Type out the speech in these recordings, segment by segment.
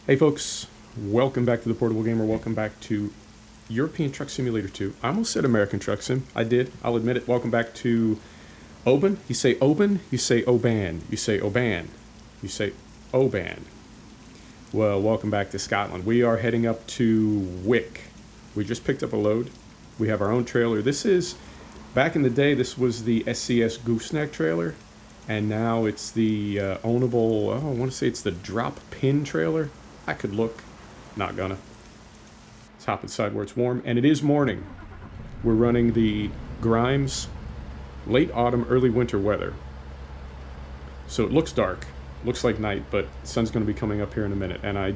Hey folks, welcome back to the Portable Gamer. Welcome back to European Truck Simulator 2. I almost said American Truck Sim. I did. I'll admit it. Welcome back to Oban. You say Oban, you say Oban, you say Oban, you say Oban. Well, welcome back to Scotland. We are heading up to Wick. We just picked up a load. We have our own trailer. This is, back in the day, this was the SCS Gooseneck trailer. And now it's the ownable, I want to say it's the drop pin trailer. I could look, not gonna. Let's hop inside where it's warm, and it is morning. We're running the Grimes late autumn, early winter weather. So it looks dark, looks like night, but the sun's gonna be coming up here in a minute. And I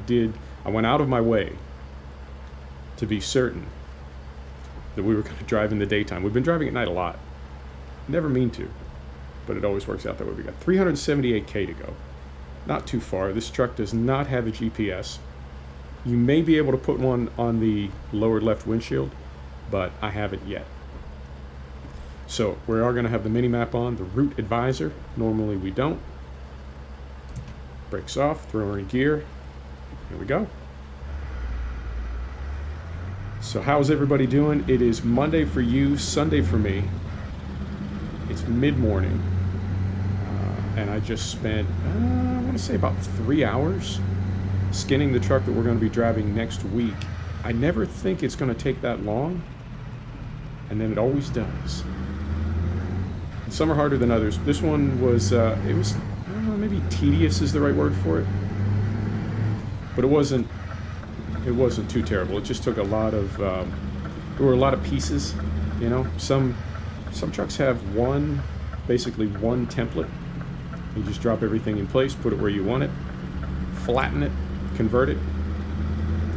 went out of my way to be certain that we were gonna drive in the daytime. We've been driving at night a lot. Never mean to, but it always works out that way. We got 378K to go. Not too far. This truck does not have a GPS. You may be able to put one on the lower left windshield, but I haven't yet. So we are going to have the mini map on, the route advisor. Normally we don't. Brakes off, throw her in gear. Here we go. So how's everybody doing? It is Monday for you, Sunday for me. It's mid-morning. And I just spent, I want to say about 3 hours skinning the truck that we're going to be driving next week. I never think it's going to take that long, and then it always does. Some are harder than others. This one was, I don't know, maybe tedious is the right word for it. But it wasn't too terrible. It just took a lot of, there were a lot of pieces, you know. Some trucks have basically one template. You just drop everything in place, put it where you want it, flatten it, convert it,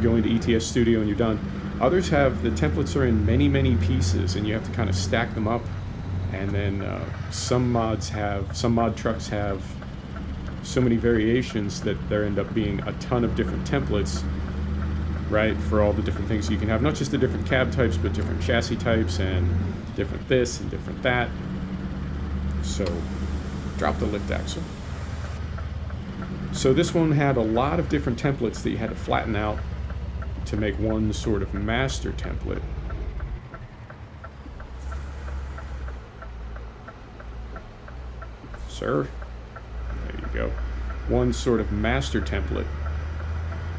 go into ETS Studio, and you're done. Others have, the templates are in many, many pieces, and you have to kind of stack them up. And then some mod trucks have so many variations that there end up being a ton of different templates, right, for all the different things you can have. Not just the different cab types, but different chassis types, and different this and different that. So drop the lift axle. So this one had a lot of different templates that you had to flatten out to make one sort of master template. Sir, there you go. One sort of master template.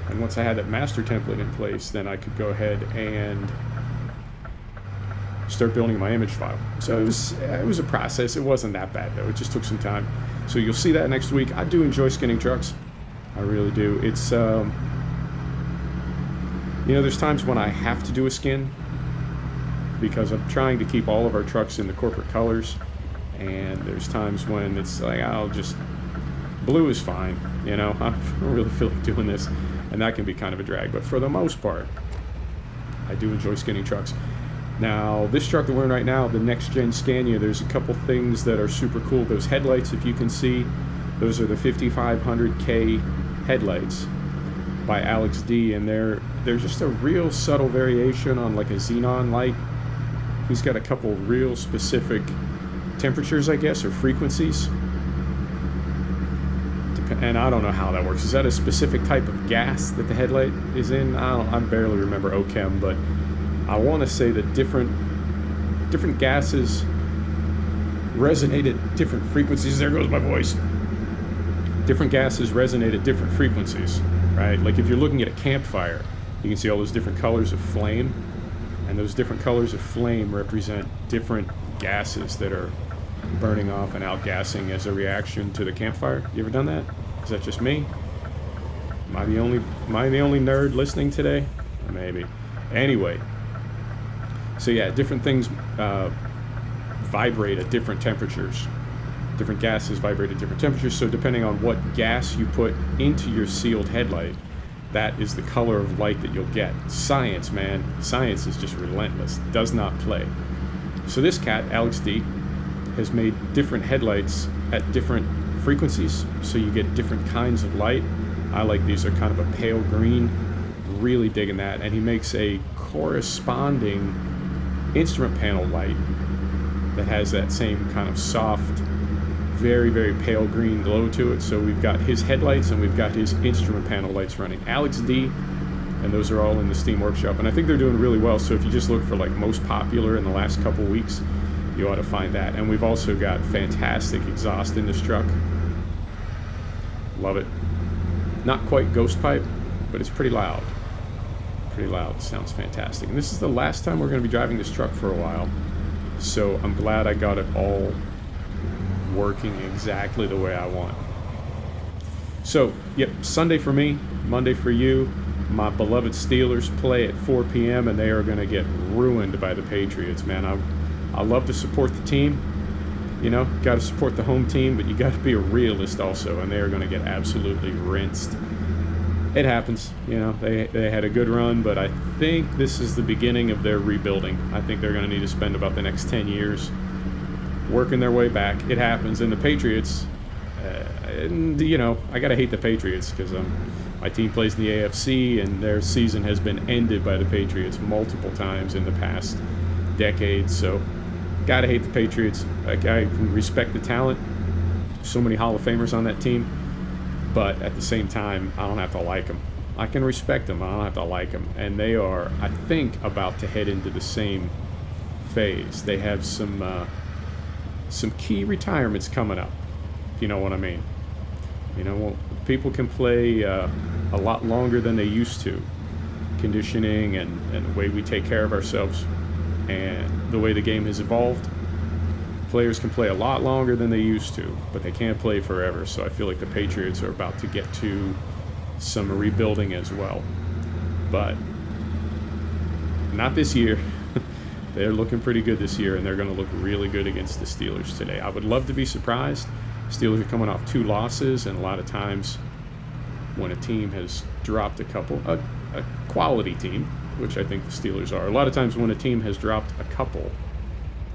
And once I had that master template in place, then I could go ahead and start building my image file. So it was a process. It wasn't that bad though. It just took some time. So you'll see that next week. I do enjoy skinning trucks. I really do. It's you know, there's times when I have to do a skin because I'm trying to keep all of our trucks in the corporate colors, and there's times when it's like, I'll just, blue is fine, you know. I don't really feel like doing this, and that can be kind of a drag. But for the most part, I do enjoy skinning trucks. Now, this truck that we're in right now, the next-gen Scania, there's a couple things that are super cool. Those headlights, if you can see, those are the 5500K headlights by Alex D, and they're just a real subtle variation on like a xenon light. He's got a couple real specific temperatures, I guess, or frequencies. And I don't know how that works. Is that a specific type of gas that the headlight is in? I barely remember OChem, but I want to say that different gases resonate at different frequencies. There goes my voice. Different gases resonate at different frequencies, right? Like if you're looking at a campfire, you can see all those different colors of flame, and those different colors of flame represent different gases that are burning off and outgassing as a reaction to the campfire. You ever done that? Is that just me? Am I the only nerd listening today? Maybe. Anyway. So yeah, different things vibrate at different temperatures. Different gases vibrate at different temperatures, so depending on what gas you put into your sealed headlight, that is the color of light that you'll get. Science, man. Science is just relentless. Does not play. So this cat, Alex D, has made different headlights at different frequencies, so you get different kinds of light. I like these. They're kind of a pale green. Really digging that. And he makes a corresponding instrument panel light that has that same kind of soft very, very pale green glow to it. So we've got his headlights and we've got his instrument panel lights running. Alex D, and those are all in the Steam Workshop. And I think they're doing really well. So if you just look for like most popular in the last couple weeks, you ought to find that. And we've also got fantastic exhaust in this truck. Love it. Not quite ghost pipe, but it's pretty loud. Pretty loud. Sounds fantastic. And this is the last time we're going to be driving this truck for a while. So I'm glad I got it all working exactly the way I want. So, yep, Sunday for me, Monday for you. My beloved Steelers play at 4 p.m. and they are going to get ruined by the Patriots, man. I love to support the team. You know, got to support the home team, but you got to be a realist also, and they are going to get absolutely rinsed. It happens. You know, they had a good run, but I think this is the beginning of their rebuilding. I think they're going to need to spend about the next 10 years working their way back. It happens. And the Patriots, and, you know, I got to hate the Patriots because my team plays in the AFC, and their season has been ended by the Patriots multiple times in the past decade. So, got to hate the Patriots. I can respect the talent. So many Hall of Famers on that team. But at the same time, I don't have to like them. I can respect them. I don't have to like them. And they are, I think, about to head into the same phase. They have some key retirements coming up, if you know what I mean. You know, well, people can play a lot longer than they used to. Conditioning and the way we take care of ourselves and the way the game has evolved. Players can play a lot longer than they used to, but they can't play forever. So I feel like the Patriots are about to get to some rebuilding as well. But not this year. They're looking pretty good this year, and they're going to look really good against the Steelers today. I would love to be surprised. Steelers are coming off 2 losses, and a lot of times when a team has dropped a couple, a quality team, which I think the Steelers are, a lot of times when a team has dropped a couple,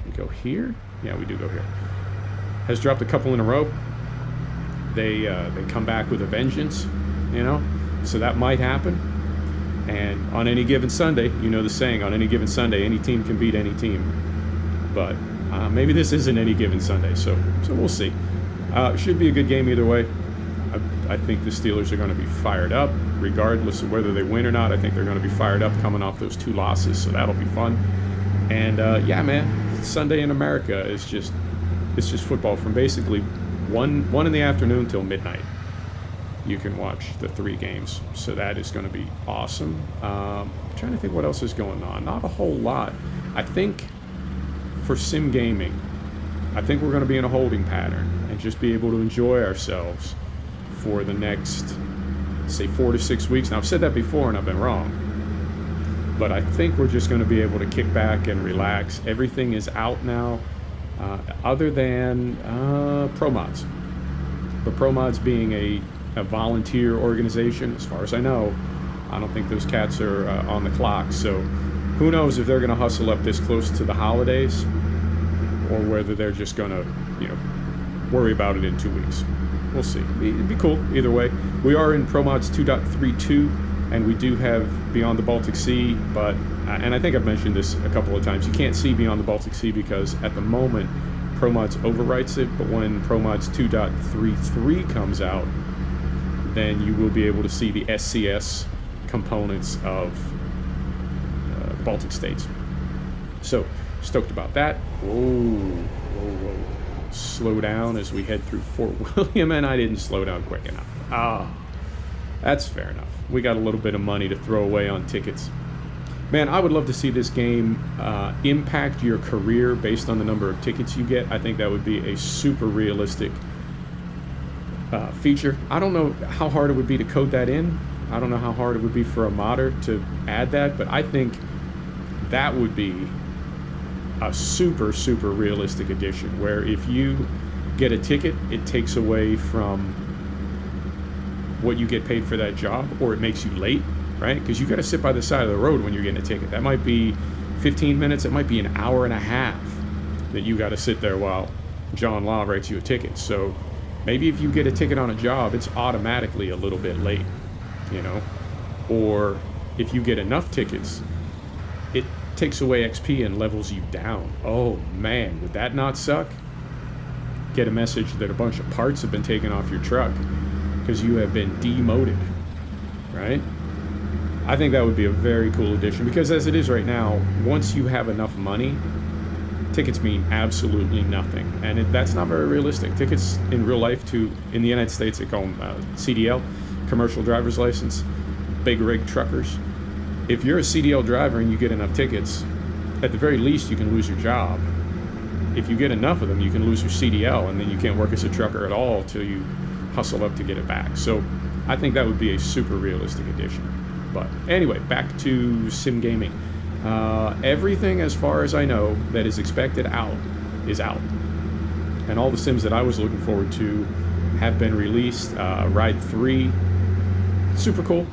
we go here? Yeah, we do go here. Has dropped a couple in a row. They come back with a vengeance, you know? So that might happen. And on any given Sunday, you know the saying, on any given Sunday, any team can beat any team. But maybe this isn't any given Sunday, so we'll see. Should be a good game either way. I think the Steelers are going to be fired up, regardless of whether they win or not. I think they're going to be fired up coming off those 2 losses, so that'll be fun. And yeah, man, Sunday in America is just football from basically 1 in the afternoon till midnight. You can watch the 3 games, so that is going to be awesome. I'm trying to think what else is going on. Not a whole lot. I think for sim gaming, I think we're going to be in a holding pattern and just be able to enjoy ourselves for the next, say, 4 to 6 weeks. Now, I've said that before and I've been wrong, but I think we're just going to be able to kick back and relax. Everything is out now, other than Pro Mods. But Pro Mods being a volunteer organization, as far as I know, I don't think those cats are on the clock. So who knows if they're going to hustle up this close to the holidays, or whether they're just going to, you know, worry about it in 2 weeks. We'll see. It'd be cool either way. We are in Pro Mods 2.32, and we do have Beyond the Baltic Sea, but, and I think I've mentioned this a couple of times, you can't see Beyond the Baltic Sea because at the moment Pro Mods overwrites it, but when Pro Mods 2.33 comes out, then you will be able to see the SCS components of the Baltic states. So, stoked about that. Whoa. Slow down as we head through Fort William, and I didn't slow down quick enough. Ah, that's fair enough. We got a little bit of money to throw away on tickets. Man, I would love to see this game impact your career based on the number of tickets you get. I think that would be a super realistic feature. I don't know how hard it would be to code that in. I don't know how hard it would be for a modder to add that, but I think that would be a super, super realistic addition where if you get a ticket, it takes away from what you get paid for that job, or it makes you late, right? Because you got to sit by the side of the road when you're getting a ticket. That might be 15 minutes. It might be an hour and a half that you got to sit there while John Law writes you a ticket. So maybe if you get a ticket on a job, it's automatically a little bit late, you know? Or if you get enough tickets, it takes away XP and levels you down. Oh man, would that not suck? get a message that a bunch of parts have been taken off your truck because you have been demoted, right? I think that would be a very cool addition, because as it is right now, once you have enough money, tickets mean absolutely nothing, and that's not very realistic. Tickets in real life, in the United States, they call them CDL, commercial driver's license, big rig truckers. If you're a CDL driver and you get enough tickets, at the very least you can lose your job. If you get enough of them, you can lose your CDL, and then you can't work as a trucker at all till you hustle up to get it back. So I think that would be a super realistic addition. But anyway, back to sim gaming. Everything, as far as I know, that is expected out is out, and all the sims that I was looking forward to have been released. Ride 3, super cool,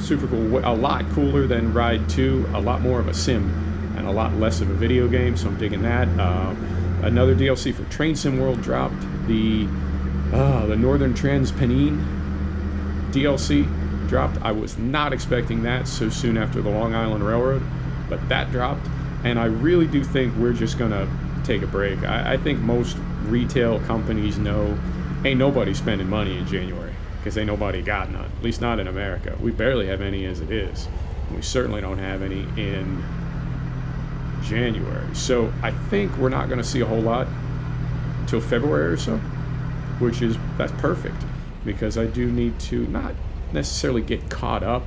a lot cooler than Ride 2, a lot more of a sim and a lot less of a video game, so I'm digging that. Another DLC for Train Sim World dropped. The Northern Transpennine DLC dropped. I was not expecting that so soon after the Long Island Railroad, but that dropped, and I really do think we're just gonna take a break. I think most retail companies know ain't nobody spending money in January, because ain't nobody got none, at least not in America. We barely have any as it is. We certainly don't have any in January. So I think we're not gonna see a whole lot till February or so, that's perfect, because I do need to not necessarily get caught up,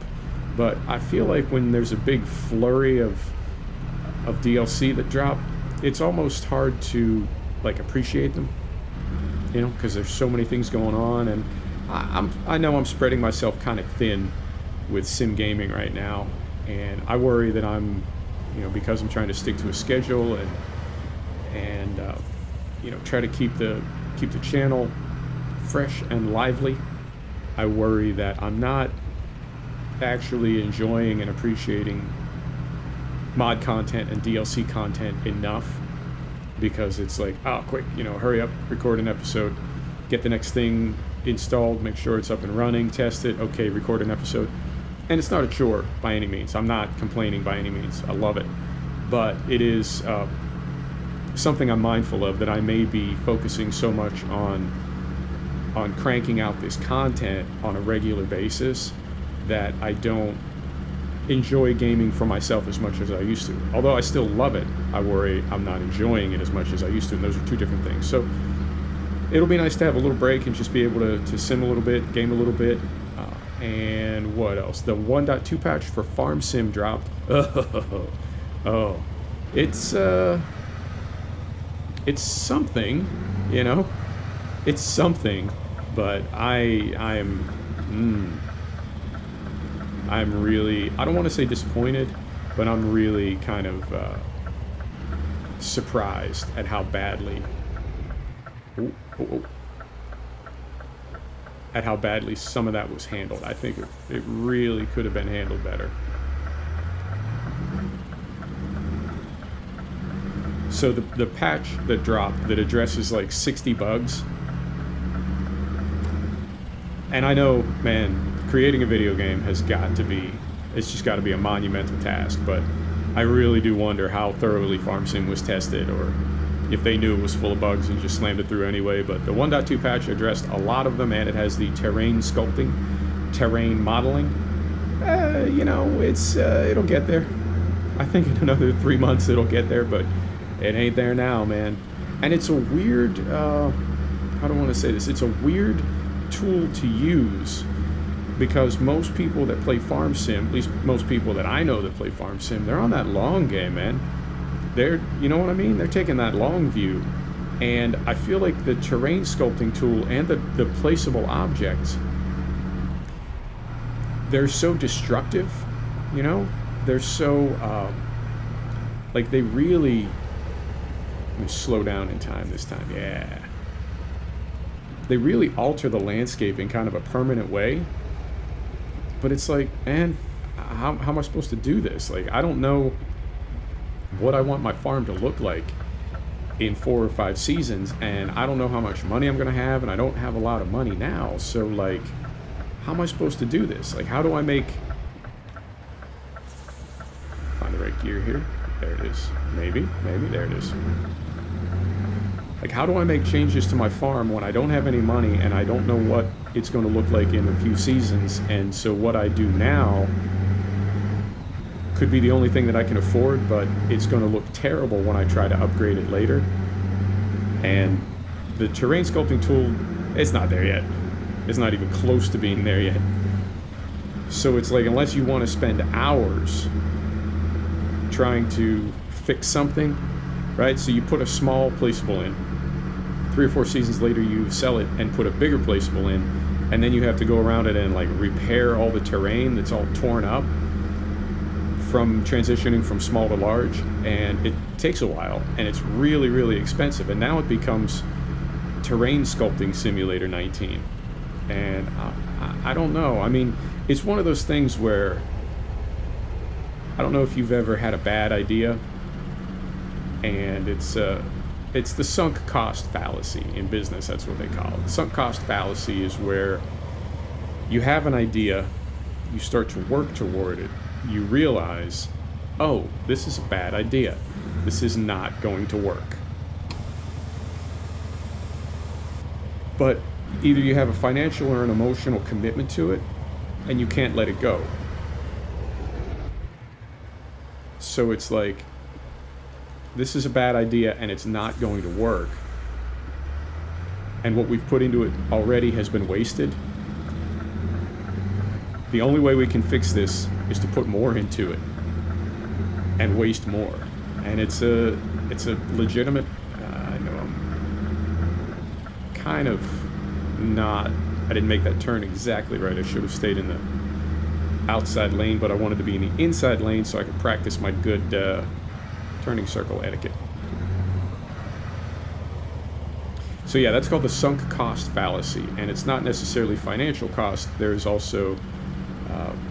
but I feel like when there's a big flurry of DLC that drop, it's almost hard to like appreciate them, you know, because there's so many things going on, and I know I'm spreading myself kind of thin with sim gaming right now, and I worry that I'm, you know, because I'm trying to stick to a schedule and you know, try to keep the channel fresh and lively, I worry that I'm not actually enjoying and appreciating mod content and DLC content enough, because it's like, oh, quick, you know, hurry up, record an episode, get the next thing installed, make sure it's up and running, test it, okay, record an episode. And it's not a chore by any means. I'm not complaining by any means. I love it. But it is something I'm mindful of, that I may be focusing so much on cranking out this content on a regular basis that I don't enjoy gaming for myself as much as I used to. Although I still love it, I worry I'm not enjoying it as much as I used to, and those are two different things. So it'll be nice to have a little break and just be able to sim a little bit, game a little bit. And what else? The 1.2 patch for Farm Sim dropped. Oh, it's something, you know? It's something, but I'm really, I don't want to say disappointed, but I'm really kind of surprised at how badly at how badly some of that was handled. I think it really could have been handled better. So the patch that dropped that addresses like 60 bugs, and I know, man, creating a video game has got to be, it's just got to be a monumental task, but I really do wonder how thoroughly Farm Sim was tested, or if they knew it was full of bugs and just slammed it through anyway. But the 1.2 patch addressed a lot of them, and it has the terrain sculpting, terrain modeling. You know, it'll get there. I think in another 3 months it'll get there, but it ain't there now, man. And it's a weird, how do I want to say this? It's a weird tool to use, because most people that play Farm Sim, at least most people that I know that play Farm Sim, they're on that long game, man. They're, you know what I mean? They're taking that long view. And I feel like the terrain sculpting tool and the placeable objects, they're so destructive, you know? They're so, like, they really, let me slow down in time this time, yeah. They really alter the landscape in kind of a permanent way. But it's like, man, how am I supposed to do this? Like, I don't know what I want my farm to look like in 4 or 5 seasons, and I don't know how much money I'm gonna have, and I don't have a lot of money now. So like, how am I supposed to do this? Like, how do I make, find the right gear here, there it is, maybe there it is. Like, how do I make changes to my farm when I don't have any money and I don't know what it's going to look like in a few seasons? And so what I do now could be the only thing that I can afford, but it's going to look terrible when I try to upgrade it later. And the terrain sculpting tool, it's not there yet. It's not even close to being there yet. So it's like, unless you want to spend hours trying to fix something, right? So you put a small placeable in. 3 or 4 seasons later, you sell it and put a bigger placeable in, and then you have to go around it and like repair all the terrain that's all torn up from transitioning from small to large, and it takes a while, and it's really, really expensive. And now it becomes Terrain Sculpting Simulator 19, and I don't know. I mean, it's one of those things where I don't know if you've ever had a bad idea, and it's the sunk cost fallacy in business. That's what they call it. Sunk cost fallacy is where you have an idea, you start to work toward it, you realize, oh, this is a bad idea. This is not going to work. But either you have a financial or an emotional commitment to it, and you can't let it go. So it's like, this is a bad idea and it's not going to work. And what we've put into it already has been wasted. The only way we can fix this is to put more into it and waste more. And it's a legitimate, I know I'm kind of not, I didn't make that turn exactly right. I should have stayed in the outside lane, but I wanted to be in the inside lane so I could practice my good turning circle etiquette. So yeah, that's called the sunk cost fallacy, and it's not necessarily financial cost. There's also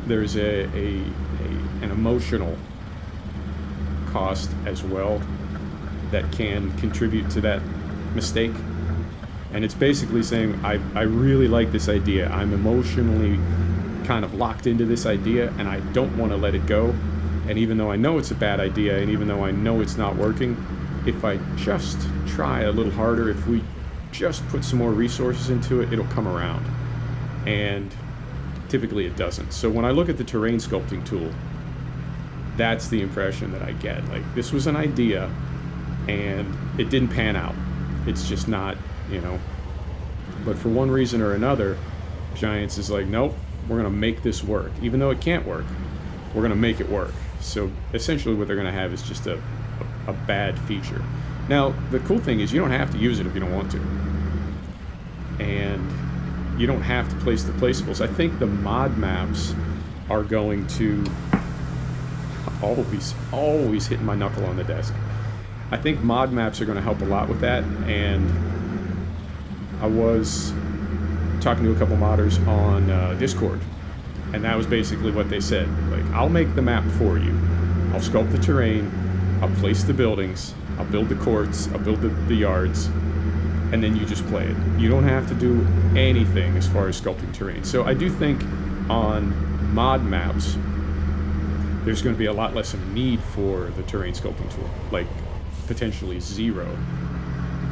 there's an emotional cost as well that can contribute to that mistake. And it's basically saying, I really like this idea. I'm emotionally kind of locked into this idea, and I don't want to let it go. And even though I know it's a bad idea, and even though I know it's not working, if I just try a little harder, if we just put some more resources into it, it'll come around. And typically it doesn't. So when I look at the terrain sculpting tool, that's the impression that I get. Like, this was an idea, and it didn't pan out. It's just not, you know. But for one reason or another, Giants is like, nope, we're going to make this work. Even though it can't work, we're going to make it work. So essentially what they're going to have is just a bad feature. Now, the cool thing is you don't have to use it if you don't want to. And you don't have to place the placeables. I think the mod maps are going to always hitting my knuckle on the desk. I think mod maps are going to help a lot with that. And I was talking to a couple modders on Discord, and that was basically what they said. Like, I'll make the map for you. I'll sculpt the terrain. I'll place the buildings. I'll build the courts. I'll build the yards. And then you just play it. You don't have to do anything as far as sculpting terrain. So I do think on mod maps, there's going to be a lot less of a need for the terrain sculpting tool. Like, potentially zero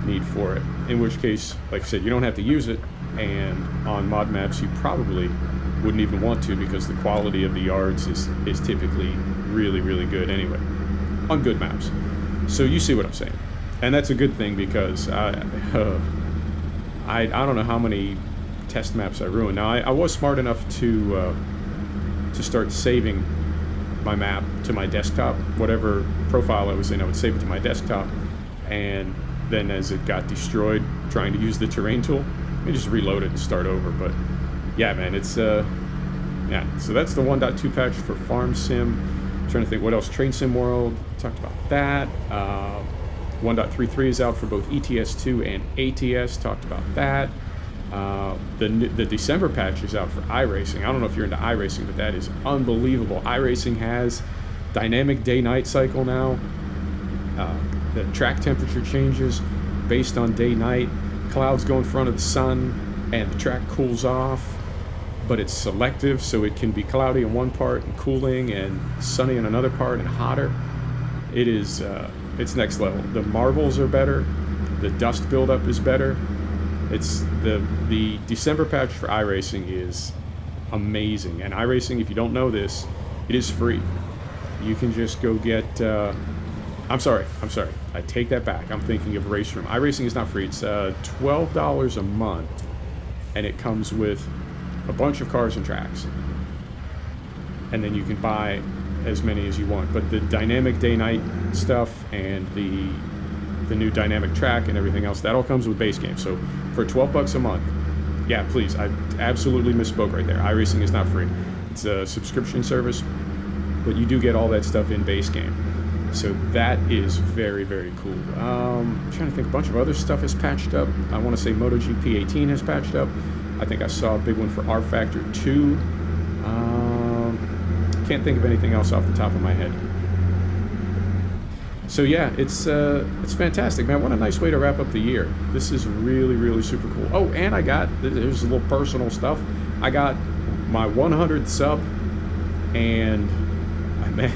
need for it. In which case, like I said, you don't have to use it. And on mod maps, you probably wouldn't even want to, because the quality of the yards is typically really, really good anyway on good maps. So you see what I'm saying. And that's a good thing, because I don't know how many test maps I ruined. Now, I was smart enough to start saving my map to my desktop. Whatever profile I was in, I would save it to my desktop. And then as it got destroyed trying to use the terrain tool, I just reload it and start over. But yeah, man, it's yeah. So that's the 1.2 patch for Farm Sim. I'm trying to think what else. Train Sim World, talked about that. 1.33 is out for both ETS2 and ATS. Talked about that. The December patch is out for iRacing. I don't know if you're into iRacing, but that is unbelievable. iRacing has dynamic day-night cycle now. The track temperature changes based on day-night. Clouds go in front of the sun, and the track cools off, but it's selective, so it can be cloudy in one part and cooling, and sunny in another part and hotter. It is it's next level. The marbles are better. The dust buildup is better. It's the December patch for iRacing is amazing. And iRacing, if you don't know this, it is free. You can just go get... I'm sorry. I take that back. I'm thinking of Race Room. iRacing is not free. It's $12 a month. And it comes with a bunch of cars and tracks. And then you can buy as many as you want. But the dynamic day-night stuff and the new dynamic track and everything else, that all comes with base game. So for $12 a month, yeah, please, I absolutely misspoke right there. iRacing is not free. It's a subscription service, but you do get all that stuff in base game. So that is very, very cool. I'm trying to think, a bunch of other stuff is patched up. I want to say MotoGP 18 has patched up. I think I saw a big one for R Factor 2. Can't think of anything else off the top of my head. So yeah, it's fantastic, man. What a nice way to wrap up the year. This is really, really super cool. Oh, and there's a little personal stuff. I got my 100th sub, and man,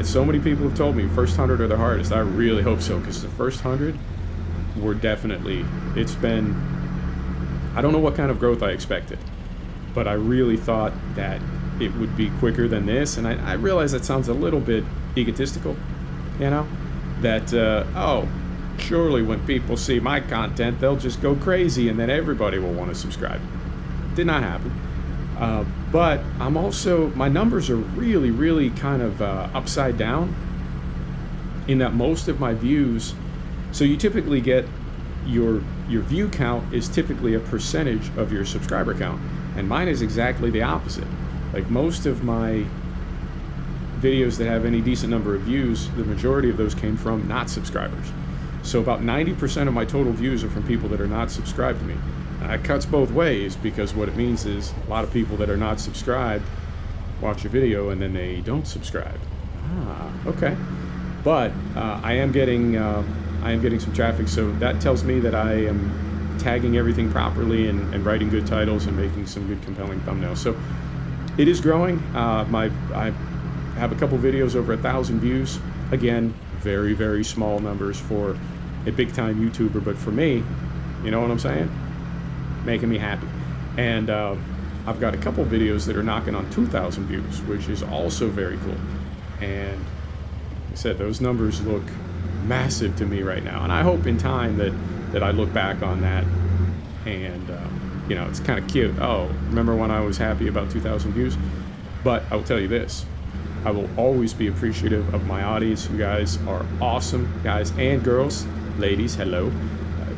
so many people have told me first 100 are the hardest. I really hope so, because the first 100 were definitely, it's been, I don't know what kind of growth I expected, but I really thought that it would be quicker than this, and I realize that sounds a little bit egotistical, you know, that oh, surely when people see my content they'll just go crazy and then everybody will want to subscribe. Did not happen. But I'm also, my numbers are really, really kind of upside down in that most of my views, so you typically get your view count is typically a percentage of your subscriber count, and mine is exactly the opposite. Like most of my videos that have any decent number of views, the majority of those came from not subscribers. So about 90% of my total views are from people that are not subscribed to me. It cuts both ways, because what it means is a lot of people that are not subscribed watch a video and then they don't subscribe. Okay. But I am getting some traffic, so that tells me that I am tagging everything properly and writing good titles and making some good compelling thumbnails. So it is growing. I have a couple videos over 1,000 views. Again, very, very small numbers for a big-time YouTuber, but for me, you know what I'm saying? Making me happy. And I've got a couple videos that are knocking on 2,000 views, which is also very cool. And like I said, those numbers look massive to me right now, and I hope in time that I look back on that and you know, it's kind of cute. Oh, remember when I was happy about 2,000 views? But I will tell you this, I will always be appreciative of my audience. You guys are awesome, guys and girls. Ladies, hello.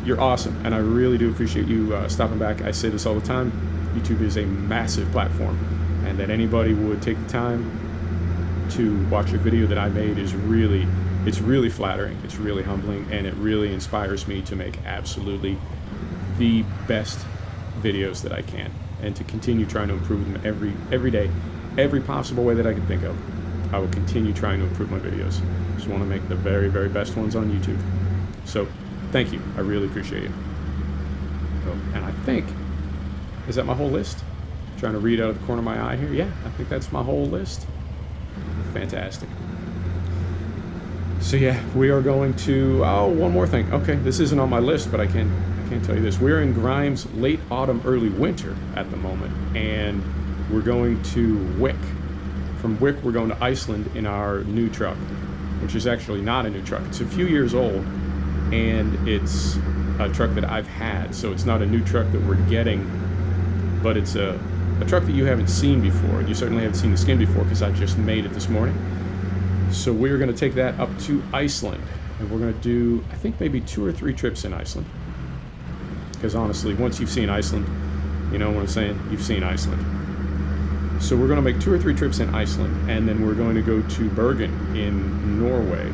You're awesome, and I really do appreciate you stopping back. I say this all the time, YouTube is a massive platform, and that anybody would take the time to watch a video that I made is really, it's really flattering, it's really humbling, and it really inspires me to make absolutely the best videos that I can, and to continue trying to improve them every day, every possible way that I can think of. I will continue trying to improve my videos. Just want to make the very, very best ones on YouTube. So thank you, I really appreciate it. Oh, and I think, is that my whole list? I'm trying to read out of the corner of my eye here. Yeah, I think that's my whole list. Fantastic. So yeah, we are going to, oh, one more thing. Okay, this isn't on my list, but I can't tell you this. We're in Grimes late autumn, early winter at the moment, and we're going to Wick. From Wick, we're going to Iceland in our new truck, which is actually not a new truck. It's a few years old, and it's a truck that I've had, so it's not a new truck that we're getting, but it's a truck that you haven't seen before. You certainly haven't seen the skin before, because I just made it this morning. So we're going to take that up to Iceland, and we're going to do, I think, maybe 2 or 3 trips in Iceland. Because honestly, once you've seen Iceland, you know what I'm saying? You've seen Iceland. So we're going to make 2 or 3 trips in Iceland, and then we're going to go to Bergen in Norway,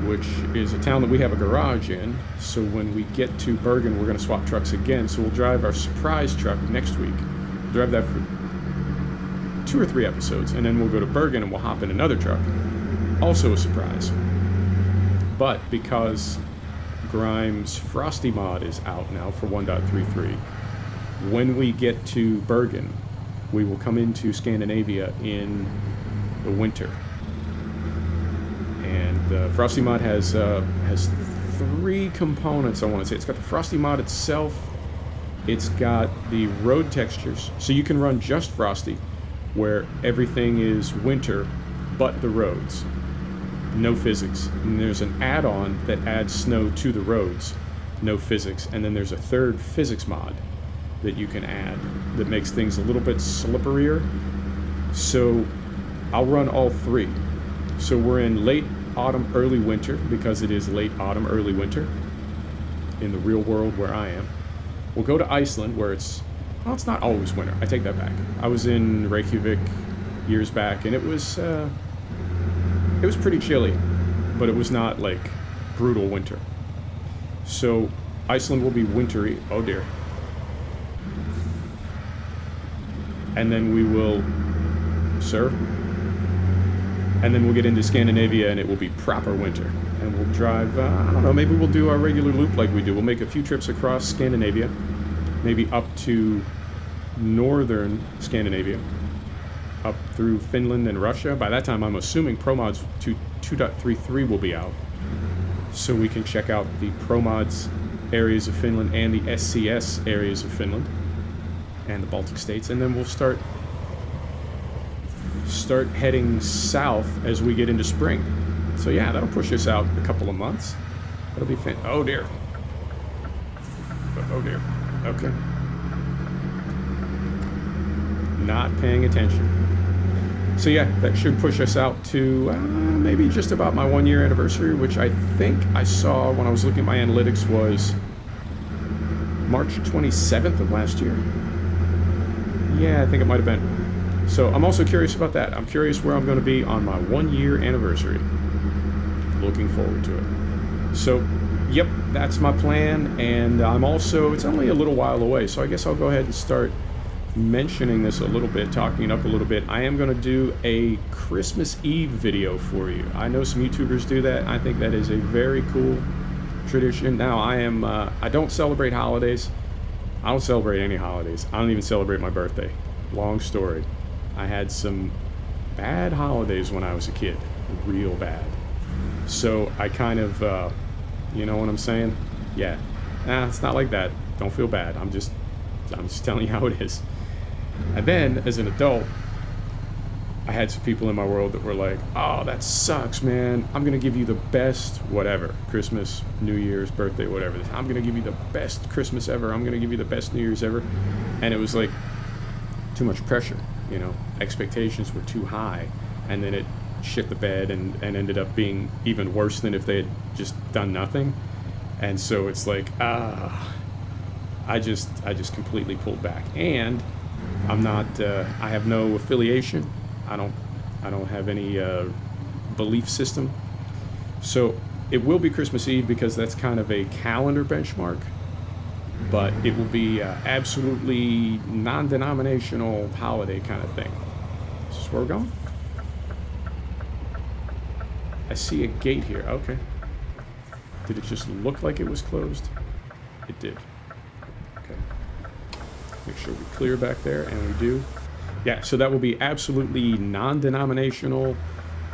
which is a town that we have a garage in. So when we get to Bergen, we're going to swap trucks again. So we'll drive our surprise truck next week. We'll drive that for 2 or 3 episodes, and then we'll go to Bergen and we'll hop in another truck. Also a surprise. But because Grimes Frosty mod is out now for 1.33, when we get to Bergen, we will come into Scandinavia in the winter. And the Frosty mod has three components, I want to say. It's got the Frosty mod itself. It's got the road textures. So you can run just Frosty, where everything is winter, but the roads. No physics. And there's an add-on that adds snow to the roads. No physics. And then there's a third physics mod that you can add that makes things a little bit slipperier. So I'll run all three. So we're in late autumn, early winter, because it is late autumn, early winter in the real world where I am. We'll go to Iceland, where it's, well, it's not always winter. I take that back. I was in Reykjavik years back, and it was pretty chilly, but it was not like brutal winter. So Iceland will be wintry. Oh dear. And then we will, sir. And then we'll get into Scandinavia, and it will be proper winter. And we'll drive, I don't know, maybe we'll do our regular loop like we do. We'll make a few trips across Scandinavia, maybe up to northern Scandinavia, up through Finland and Russia. By that time, I'm assuming ProMods 2.33 will be out. So we can check out the ProMods areas of Finland and the SCS areas of Finland and the Baltic states. And then we'll start heading south as we get into spring. So yeah, that'll push us out a couple of months. That'll be fun. Oh dear. Oh dear. Okay. Not paying attention. So yeah, that should push us out to maybe just about my 1-year anniversary, which I think I saw when I was looking at my analytics was March 27th of last year. Yeah, I think it might have been. So I'm also curious about that. I'm curious where I'm going to be on my 1-year anniversary. Looking forward to it. So, yep, that's my plan. And I'm also, it's only a little while away, so I guess I'll go ahead and start mentioning this a little bit, talking it up a little bit. I am going to do a Christmas Eve video for you. I know some YouTubers do that. I think that is a very cool tradition. Now, I don't celebrate holidays. I don't celebrate any holidays. I don't even celebrate my birthday. Long story. I had some bad holidays when I was a kid, real bad. So I kind of, you know what I'm saying? Yeah, it's not like that. Don't feel bad. I'm just telling you how it is. And then, as an adult, I had some people in my world that were like, "Oh, that sucks, man. I'm gonna give you the best whatever, Christmas, New Year's, birthday, whatever. I'm gonna give you the best Christmas ever. I'm gonna give you the best New Year's ever," and it was like too much pressure. You know, expectations were too high, and then it shit the bed and ended up being even worse than if they had just done nothing. And so it's like, I just completely pulled back. And I'm not, I have no affiliation. I don't have any belief system. So it will be Christmas Eve because that's kind of a calendar benchmark. But it will be absolutely non-denominational holiday kind of thing. Is this where we're going? I see a gate here. Okay. Did it just look like it was closed? It did. Okay. Make sure we clear back there, and we do. Yeah, so that will be absolutely non-denominational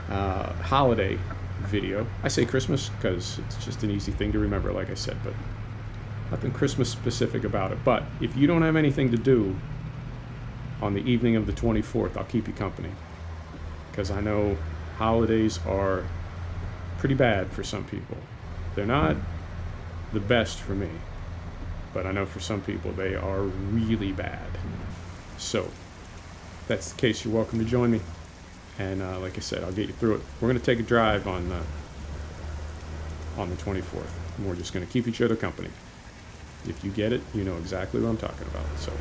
holiday video. I say Christmas because it's just an easy thing to remember, like I said, but nothing Christmas specific about it. But if you don't have anything to do on the evening of the 24th, I'll keep you company. Because I know holidays are pretty bad for some people. They're not the best for me. But I know for some people they are really bad. So, if that's the case, you're welcome to join me. And like I said, I'll get you through it. We're going to take a drive on the 24th. And we're just going to keep each other company. If you get it, you know exactly what I'm talking about. So,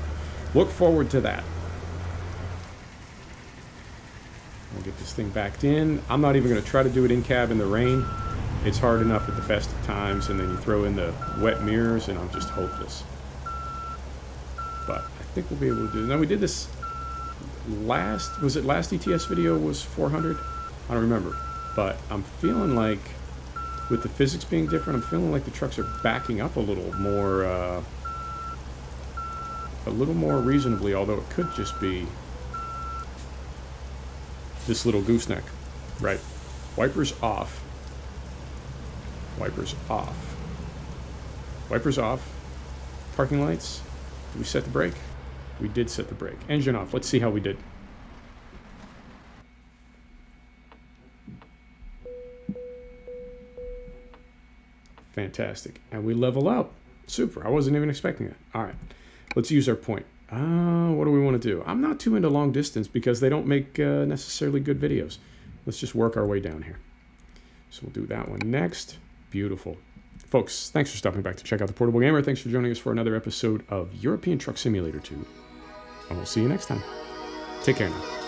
look forward to that. We'll get this thing backed in. I'm not even going to try to do it in cab in the rain. It's hard enough at the best of times, and then you throw in the wet mirrors, and I'm just hopeless. But I think we'll be able to do it. Now, we did this last ETS video was 400? I don't remember. But I'm feeling like, with the physics being different, I'm feeling like the trucks are backing up a little more reasonably, although it could just be this little gooseneck. Right. Wipers off. Wipers off. Wipers off. Parking lights. Did we set the brake? We did set the brake. Engine off. Let's see how we did. Fantastic. And we level up. Super. I wasn't even expecting that. All right. Let's use our point. What do we want to do? I'm not too into long distance because they don't make necessarily good videos. Let's just work our way down here. So we'll do that one next. Beautiful. Folks, thanks for stopping back to check out The Portable Gamer. Thanks for joining us for another episode of European Truck Simulator 2. And we'll see you next time. Take care now.